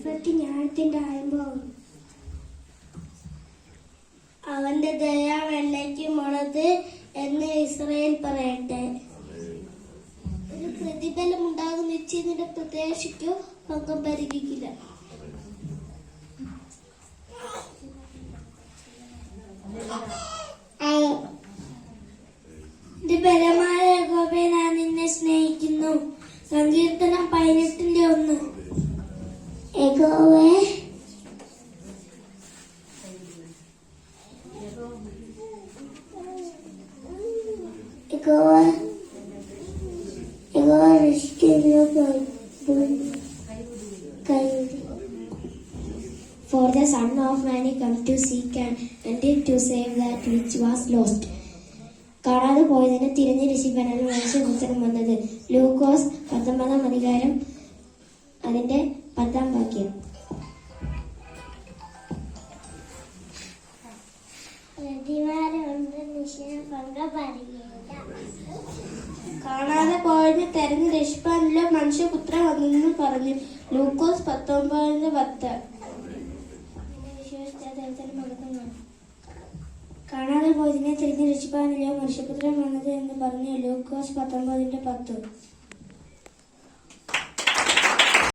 Effect ജ്ഞാനത്തിന്റെ ആരംഭവും. അവന്റെ ദയ വെള്ളയ്ക്ക് മുളത് എന്ന് ഇസ്രായേൽ പറയട്ടെ. ഒരു പ്രതിഫലം ഉണ്ടാകും, നിശ്ചയത്തിന്റെ പ്രത്യാശയ്ക്കോ ഭംഗം പരിഗണിക്കില്ല. ബലമായ യഹോവേ, ഞാൻ നിന്നെ സ്നേഹിക്കുന്നു. സങ്കീർത്തനം 18:1. യഹോവേ, For the Son of Man come to seek and to save that which was lost. കാണാതെ പോയതിനെ തിരിഞ്ഞ് രക്ഷിക്കാനാണ് മനുഷ്യപുത്രൻ വന്നത്. ലൂക്കോസ് 19-ാം അധ്യായം അതിന്റെ 10-ാം വാക്യം. കാണാതെ പോയതിനെ തെരഞ്ഞ് രക്ഷിക്കാനുള്ള മനുഷ്യപുത്രൻ വന്നെന്ന് പറഞ്ഞു. ലൂക്കോസ് 19:10. കാണാതെ പോയതിനെ തിരിഞ്ഞ് രക്ഷിക്കാനുള്ള മനുഷ്യപുത്രൻ വന്നത് എന്ന് പറഞ്ഞു. ലൂക്കോസ് 19:10.